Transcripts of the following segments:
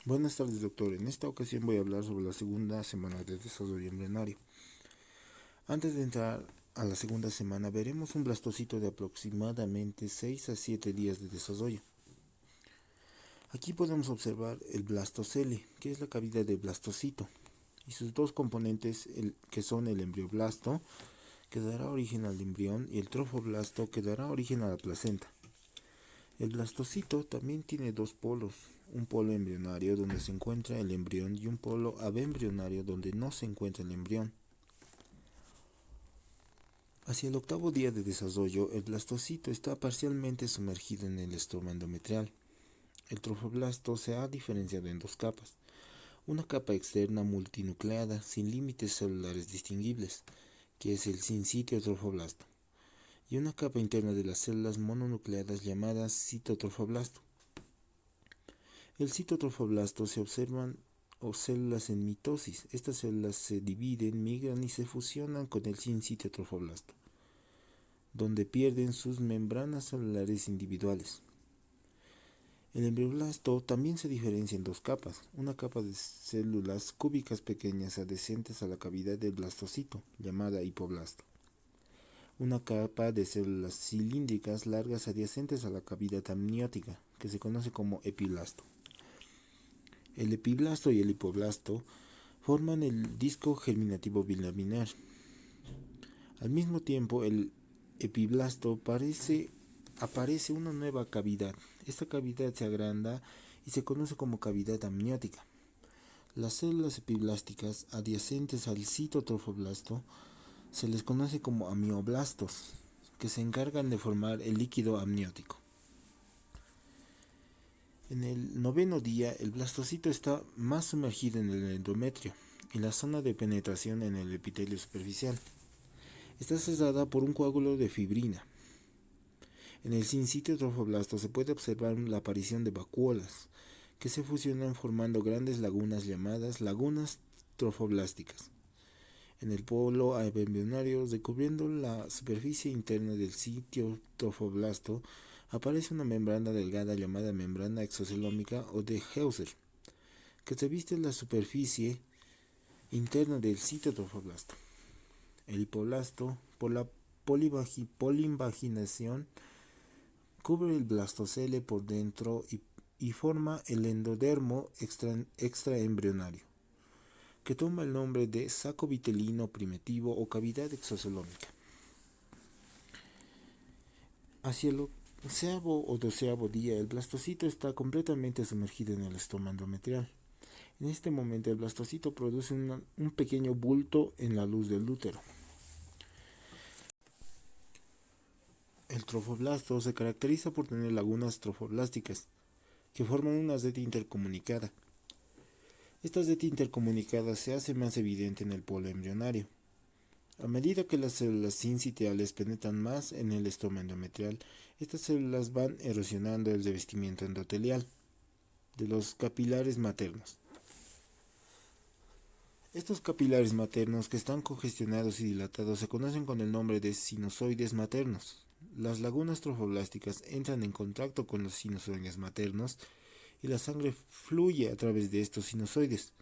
Buenas tardes, doctor. En esta ocasión voy a hablar sobre la segunda semana de desarrollo embrionario. Antes de entrar a la segunda semana, veremos un blastocito de aproximadamente 6 a 7 días de desarrollo. Aquí podemos observar el blastocele, que es la cavidad del blastocito, y sus dos componentes, que son el embrioblasto, que dará origen al embrión, y el trofoblasto, que dará origen a la placenta. El blastocito también tiene dos polos, un polo embrionario donde se encuentra el embrión y un polo abembrionario donde no se encuentra el embrión. Hacia el octavo día de desarrollo, el blastocito está parcialmente sumergido en el estroma endometrial. El trofoblasto se ha diferenciado en dos capas, una capa externa multinucleada sin límites celulares distinguibles, que es el sincitio trofoblasto, y una capa interna de las células mononucleadas llamadas citotrofoblasto. El citotrofoblasto se observan células en mitosis. Estas células se dividen, migran y se fusionan con el sincitiotrofoblasto, donde pierden sus membranas celulares individuales. El embrioblasto también se diferencia en dos capas, una capa de células cúbicas pequeñas adyacentes a la cavidad del blastocito, llamada hipoblasto, una capa de células cilíndricas largas adyacentes a la cavidad amniótica, que se conoce como epiblasto. El epiblasto y el hipoblasto forman el disco germinativo bilaminar. Al mismo tiempo, el epiblasto aparece una nueva cavidad. Esta cavidad se agranda y se conoce como cavidad amniótica. Las células epiblásticas adyacentes al citotrofoblasto se les conoce como amioblastos, que se encargan de formar el líquido amniótico. En el noveno día, el blastocito está más sumergido en el endometrio y la zona de penetración en el epitelio superficial. Está cerrada por un coágulo de fibrina. En el sincitio trofoblasto se puede observar la aparición de vacuolas, que se fusionan formando grandes lagunas llamadas lagunas trofoblásticas. En el polo abembrionario, recubriendo la superficie interna del sitio trofoblasto, aparece una membrana delgada llamada membrana exocelómica o de Hauser, que reviste la superficie interna del citotrofoblasto. El hipoblasto, por la polimbaginación, cubre el blastocele por dentro y forma el endodermo extraembrionario, que toma el nombre de saco vitelino primitivo o cavidad exocelómica. Hacia el onceavo o doceavo día, el blastocito está completamente sumergido en el estroma endometrial. En este momento, el blastocito produce un pequeño bulto en la luz del útero. El trofoblasto se caracteriza por tener lagunas trofoblásticas, que forman una red intercomunicada. Esta red intercomunicada se hace más evidente en el polo embrionario. A medida que las células sincitiales penetran más en el estroma endometrial, estas células van erosionando el revestimiento endotelial de los capilares maternos. Estos capilares maternos que están congestionados y dilatados se conocen con el nombre de sinusoides maternos. Las lagunas trofoblásticas entran en contacto con los sinusoides maternos y la sangre fluye a través de estos sinusoides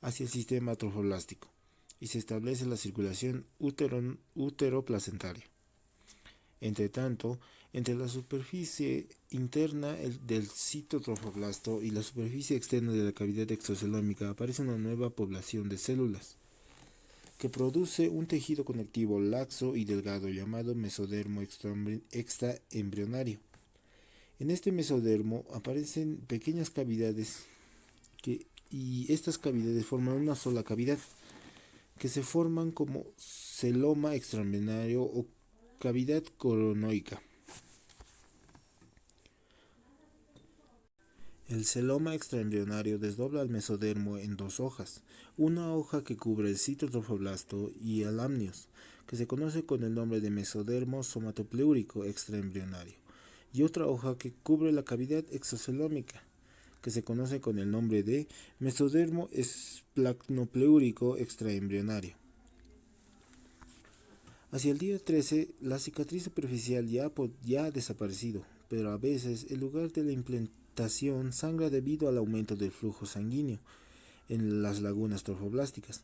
hacia el sistema trofoblástico y se establece la circulación útero-placentaria. Entre tanto, entre la superficie interna del citotrofoblasto y la superficie externa de la cavidad exocelómica aparece una nueva población de células que produce un tejido conectivo laxo y delgado llamado mesodermo extraembrionario. En este mesodermo aparecen pequeñas cavidades y estas cavidades forman una sola cavidad, que se forman como celoma extraembrionario o cavidad coronoica. El celoma extraembrionario desdobla el mesodermo en dos hojas, una hoja que cubre el citotrofoblasto y el amnios, que se conoce con el nombre de mesodermo somatopleúrico extraembrionario, y otra hoja que cubre la cavidad exocelómica, que se conoce con el nombre de mesodermo esplacnopleúrico extraembrionario. Hacia el día 13, la cicatriz superficial ya ha desaparecido, pero a veces el lugar de la adaptación sangra debido al aumento del flujo sanguíneo en las lagunas trofoblásticas.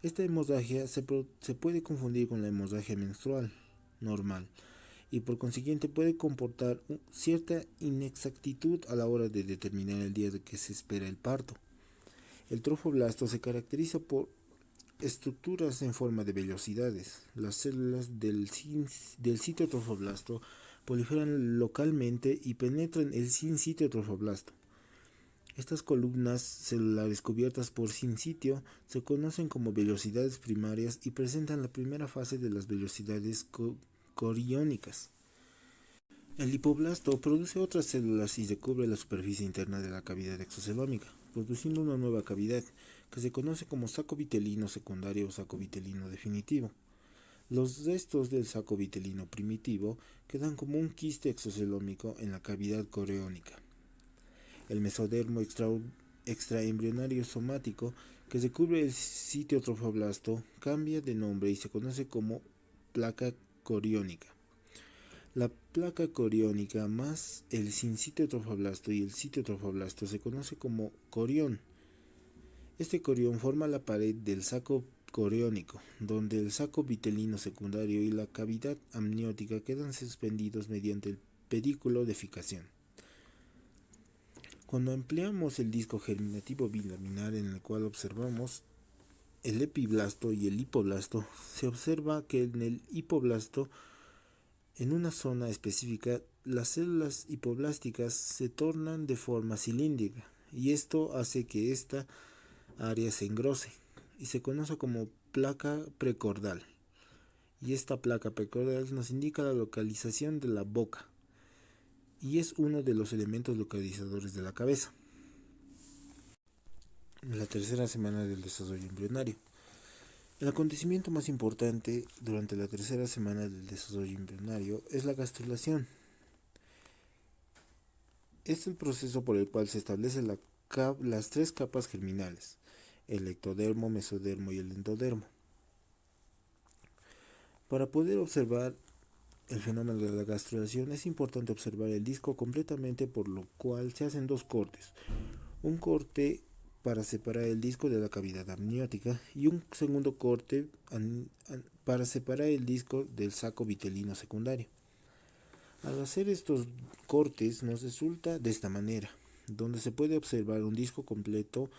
Esta hemorragia se puede confundir con la hemorragia menstrual normal y por consiguiente puede comportar cierta inexactitud a la hora de determinar el día de que se espera el parto. El trofoblasto se caracteriza por estructuras en forma de vellosidades. Las células del sitio trofoblasto proliferan localmente y penetran el sinsitio trofoblasto. Estas columnas celulares cubiertas por sinsitio se conocen como vellosidades primarias y presentan la primera fase de las vellosidades coriónicas. El lipoblasto produce otras células y recubre la superficie interna de la cavidad exocelómica, produciendo una nueva cavidad que se conoce como saco vitelino secundario o saco vitelino definitivo. Los restos del saco vitelino primitivo quedan como un quiste exocelómico en la cavidad coreónica. El mesodermo extraembrionario somático que recubre el sitio trofoblasto cambia de nombre y se conoce como placa coriónica. La placa coriónica más el sinsitio trofoblasto y el sitio trofoblasto se conoce como corión. Este corión forma la pared del saco coriónico, donde el saco vitelino secundario y la cavidad amniótica quedan suspendidos mediante el pedículo de ficación. Cuando empleamos el disco germinativo bilaminar en el cual observamos el epiblasto y el hipoblasto, se observa que en el hipoblasto, en una zona específica, las células hipoblásticas se tornan de forma cilíndrica y esto hace que esta área se engrose y se conoce como placa precordal. Y esta placa precordal nos indica la localización de la boca y es uno de los elementos localizadores de la cabeza. La tercera semana del desarrollo embrionario. El acontecimiento más importante durante la tercera semana del desarrollo embrionario es la gastrulación. Es el proceso por el cual se establecen las tres capas germinales, el ectodermo, mesodermo y el endodermo. Para poder observar el fenómeno de la gastrulación es importante observar el disco completamente, por lo cual se hacen dos cortes. Un corte para separar el disco de la cavidad amniótica y un segundo corte para separar el disco del saco vitelino secundario. Al hacer estos cortes nos resulta de esta manera, donde se puede observar un disco completo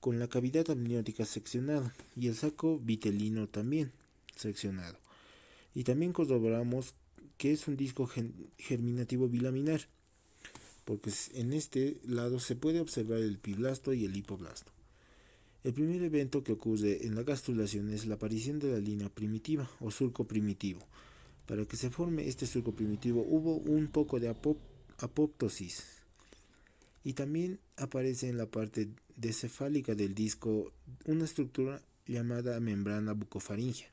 con la cavidad amniótica seccionada y el saco vitelino también seccionado. Y también corroboramos que es un disco germinativo bilaminar, porque en este lado se puede observar el epiblasto y el hipoblasto. El primer evento que ocurre en la gastrulación es la aparición de la línea primitiva o surco primitivo. Para que se forme este surco primitivo hubo un poco de apoptosis y también aparece en la parte decefálica del disco una estructura llamada membrana bucofaringea.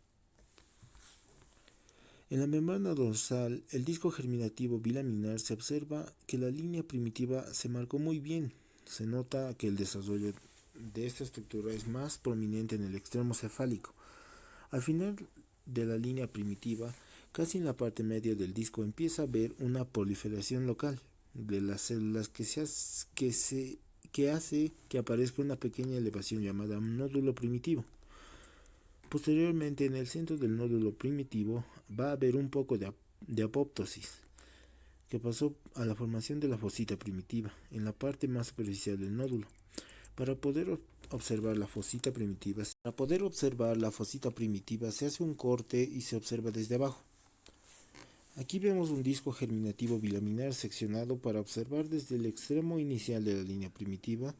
En la membrana dorsal, el disco germinativo bilaminar, se observa que la línea primitiva se marcó muy bien. Se nota que el desarrollo de esta estructura es más prominente en el extremo cefálico. Al final de la línea primitiva, casi en la parte media del disco, empieza a haber una proliferación local de las células que hace que aparezca una pequeña elevación llamada nódulo primitivo. Posteriormente, en el centro del nódulo primitivo va a haber un poco de apoptosis, que pasó a la formación de la fosita primitiva en la parte más superficial del nódulo. Para poder observar la fosita primitiva, se hace un corte y se observa desde abajo. Aquí vemos un disco germinativo bilaminar seccionado para observar desde el extremo inicial de la línea primitiva.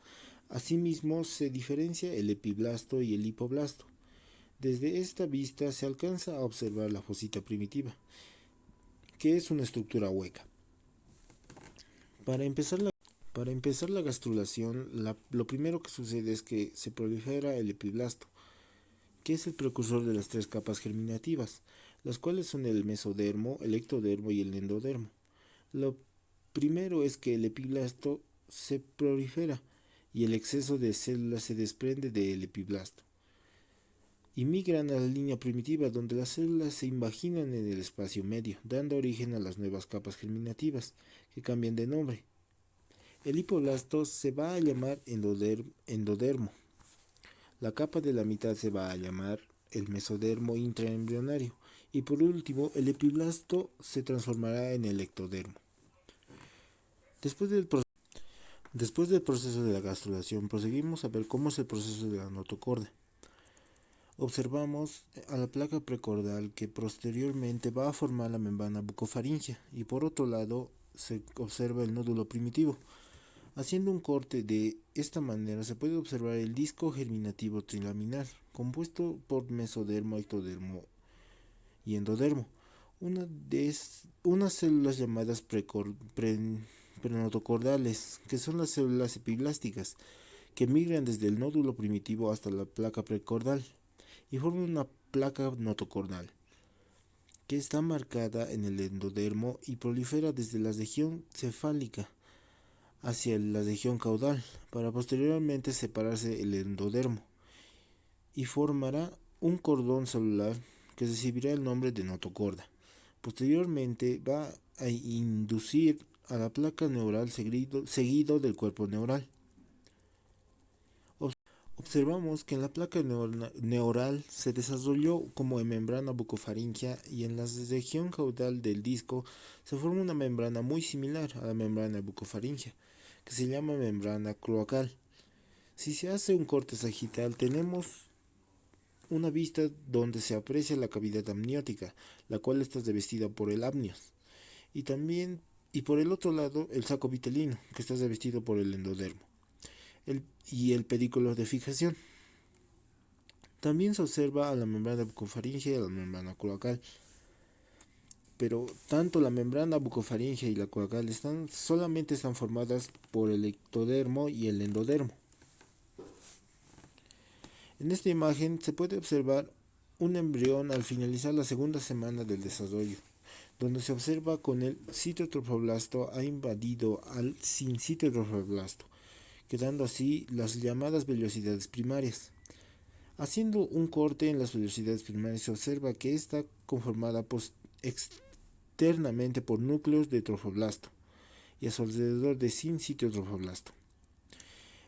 Asimismo, se diferencia el epiblasto y el hipoblasto. Desde esta vista se alcanza a observar la fosita primitiva, que es una estructura hueca. Para empezar la gastrulación, lo primero que sucede es que se prolifera el epiblasto, que es el precursor de las tres capas germinativas, las cuales son el mesodermo, el ectodermo y el endodermo. Lo primero es que el epiblasto se prolifera y el exceso de células se desprende del epiblasto y migran a la línea primitiva, donde las células se invaginan en el espacio medio, dando origen a las nuevas capas germinativas, que cambian de nombre. El hipoblasto se va a llamar endodermo. La capa de la mitad se va a llamar el mesodermo intraembrionario. Y por último, el epiblasto se transformará en el ectodermo. Después del proceso de la gastrulación, proseguimos a ver cómo es el proceso de la notocorda. Observamos a la placa precordal que posteriormente va a formar la membrana bucofaringea y por otro lado se observa el nódulo primitivo. Haciendo un corte de esta manera se puede observar el disco germinativo trilaminar, compuesto por mesodermo, ectodermo y endodermo. Unas células llamadas prenotocordales, que son las células epiblásticas, que migran desde el nódulo primitivo hasta la placa precordal y forman una placa notocordal, que está marcada en el endodermo y prolifera desde la región cefálica hacia la región caudal, para posteriormente separarse el endodermo y formará un cordón celular que recibirá el nombre de notocorda. Posteriormente va a inducir a la placa neural seguido del cuerpo neural. Observamos que en la placa neural se desarrolló como en membrana bucofaringea y en la región caudal del disco se forma una membrana muy similar a la membrana bucofaringea, que se llama membrana cloacal. Si se hace un corte sagital tenemos una vista donde se aprecia la cavidad amniótica, la cual está revestida por el amnios, y por el otro lado el saco vitelino, que está revestido por el endodermo, y el pedículo de fijación. También se observa a la membrana bucofaringea y a la membrana cloacal, pero tanto la membrana bucofaringea y la cloacal solamente están formadas por el ectodermo y el endodermo. En esta imagen se puede observar un embrión al finalizar la segunda semana del desarrollo, donde se observa con el citotrofoblasto ha invadido al sincitotrofoblasto, quedando así las llamadas vellosidades primarias. Haciendo un corte en las vellosidades primarias se observa que está conformada externamente por núcleos de trofoblasto y a su alrededor de sincitotrofoblasto.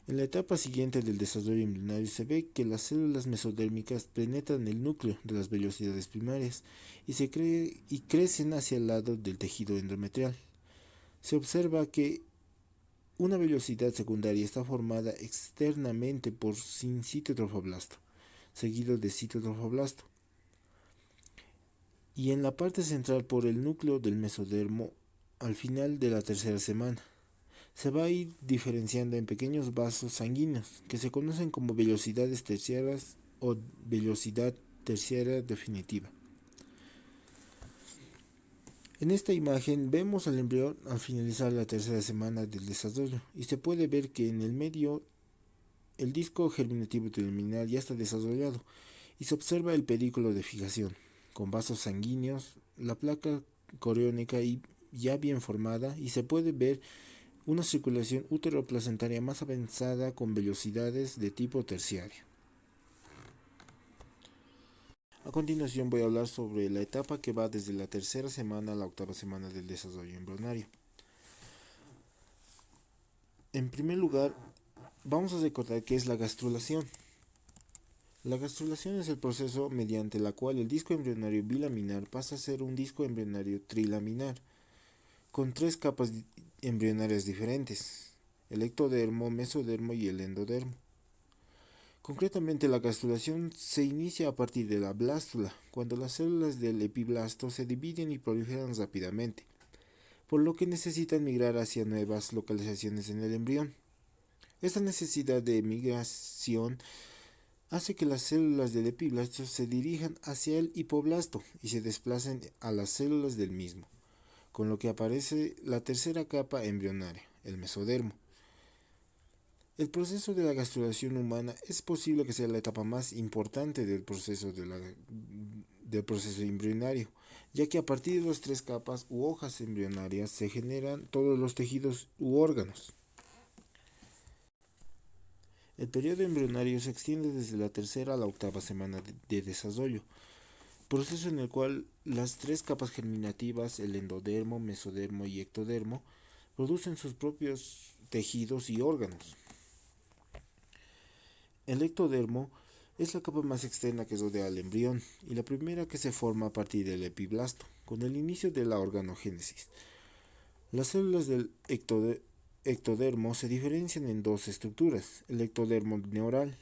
En la etapa siguiente del desarrollo embrionario se ve que las células mesodérmicas penetran el núcleo de las vellosidades primarias y crecen hacia el lado del tejido endometrial. Se observa que una vellosidad secundaria está formada externamente por sincitotrofoblasto, seguido de citotrofoblasto, y en la parte central por el núcleo del mesodermo al final de la tercera semana. Se va a ir diferenciando en pequeños vasos sanguíneos que se conocen como vellosidades terciarias o vellosidad terciaria definitiva. En esta imagen vemos al embrión al finalizar la tercera semana del desarrollo y se puede ver que en el medio el disco germinativo terminal ya está desarrollado y se observa el pedículo de fijación con vasos sanguíneos, la placa coriónica ya bien formada y se puede ver una circulación útero-placentaria más avanzada con vellosidades de tipo terciario. A continuación voy a hablar sobre la etapa que va desde la tercera semana a la octava semana del desarrollo embrionario. En primer lugar, vamos a recordar qué es la gastrulación. La gastrulación es el proceso mediante el cual el disco embrionario bilaminar pasa a ser un disco embrionario trilaminar, con tres capas embrionarias diferentes: el ectodermo, mesodermo y el endodermo. Concretamente, la gastrulación se inicia a partir de la blástula, cuando las células del epiblasto se dividen y proliferan rápidamente, por lo que necesitan migrar hacia nuevas localizaciones en el embrión. Esta necesidad de migración hace que las células del epiblasto se dirijan hacia el hipoblasto y se desplacen a las células del mismo, con lo que aparece la tercera capa embrionaria, el mesodermo. El proceso de la gastrulación humana es posible que sea la etapa más importante del proceso embrionario, ya que a partir de las tres capas u hojas embrionarias se generan todos los tejidos u órganos. El periodo embrionario se extiende desde la tercera a la octava semana de desarrollo, proceso en el cual las tres capas germinativas, el endodermo, mesodermo y ectodermo, producen sus propios tejidos y órganos. El ectodermo es la capa más externa que rodea al embrión y la primera que se forma a partir del epiblasto, con el inicio de la organogénesis. Las células del ectodermo se diferencian en dos estructuras: el ectodermo neural.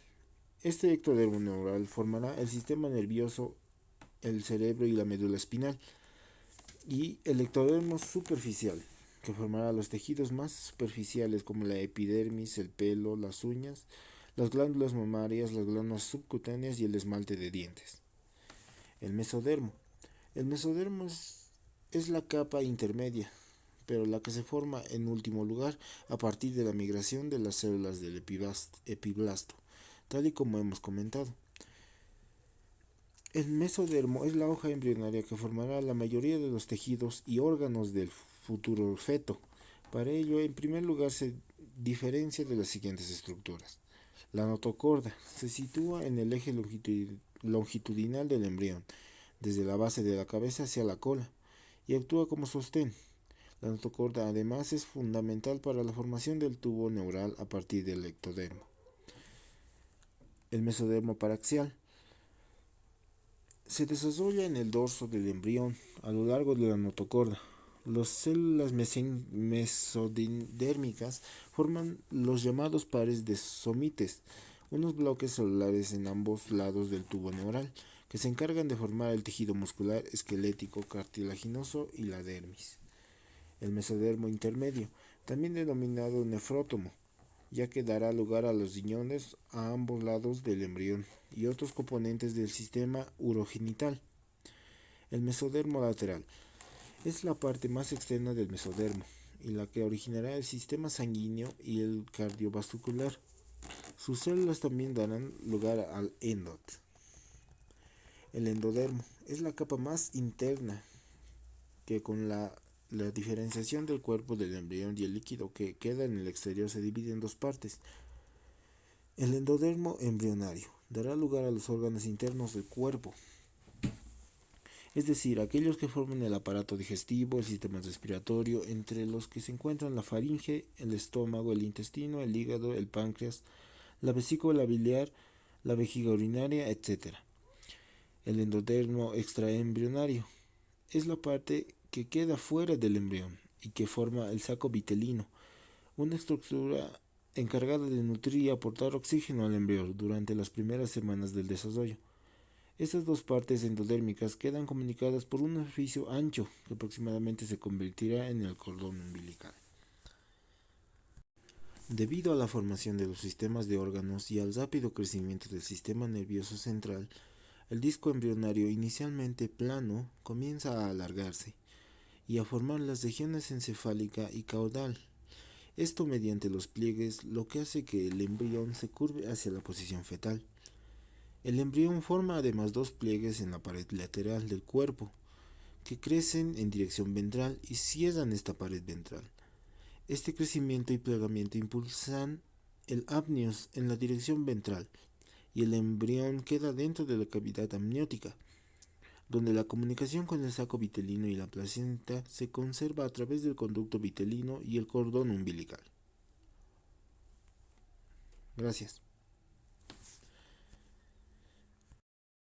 Este ectodermo neural formará el sistema nervioso, el cerebro y la médula espinal, y el ectodermo superficial, que formará los tejidos más superficiales como la epidermis, el pelo, las uñas, las glándulas mamarias, las glándulas subcutáneas y el esmalte de dientes. El mesodermo. El mesodermo es la capa intermedia, pero la que se forma en último lugar a partir de la migración de las células del epiblasto, tal y como hemos comentado. El mesodermo es la hoja embrionaria que formará la mayoría de los tejidos y órganos del futuro feto. Para ello, en primer lugar, se diferencia de las siguientes estructuras. La notocorda se sitúa en el eje longitudinal del embrión, desde la base de la cabeza hacia la cola, y actúa como sostén. La notocorda además es fundamental para la formación del tubo neural a partir del ectodermo. El mesodermo paraxial se desarrolla en el dorso del embrión a lo largo de la notocorda. Las células mesodérmicas forman los llamados pares de somites, unos bloques celulares en ambos lados del tubo neural, que se encargan de formar el tejido muscular, esquelético, cartilaginoso y la dermis. El mesodermo intermedio, también denominado nefrótomo, ya que dará lugar a los riñones a ambos lados del embrión y otros componentes del sistema urogenital. El mesodermo lateral es la parte más externa del mesodermo y la que originará el sistema sanguíneo y el cardiovascular. Sus células también darán lugar al endot. El endodermo es la capa más interna que con la diferenciación del cuerpo del embrión y el líquido que queda en el exterior se divide en dos partes. El endodermo embrionario dará lugar a los órganos internos del cuerpo, es decir, aquellos que forman el aparato digestivo, el sistema respiratorio, entre los que se encuentran la faringe, el estómago, el intestino, el hígado, el páncreas, la vesícula biliar, la vejiga urinaria, etc. El endodermo extraembrionario es la parte que queda fuera del embrión y que forma el saco vitelino, una estructura encargada de nutrir y aportar oxígeno al embrión durante las primeras semanas del desarrollo. Estas dos partes endodérmicas quedan comunicadas por un orificio ancho que aproximadamente se convertirá en el cordón umbilical. Debido a la formación de los sistemas de órganos y al rápido crecimiento del sistema nervioso central, el disco embrionario, inicialmente plano, comienza a alargarse y a formar las regiones encefálica y caudal. Esto mediante los pliegues, lo que hace que el embrión se curve hacia la posición fetal. El embrión forma además dos pliegues en la pared lateral del cuerpo, que crecen en dirección ventral y cierran esta pared ventral. Este crecimiento y plegamiento impulsan el amnios en la dirección ventral y el embrión queda dentro de la cavidad amniótica, donde la comunicación con el saco vitelino y la placenta se conserva a través del conducto vitelino y el cordón umbilical. Gracias.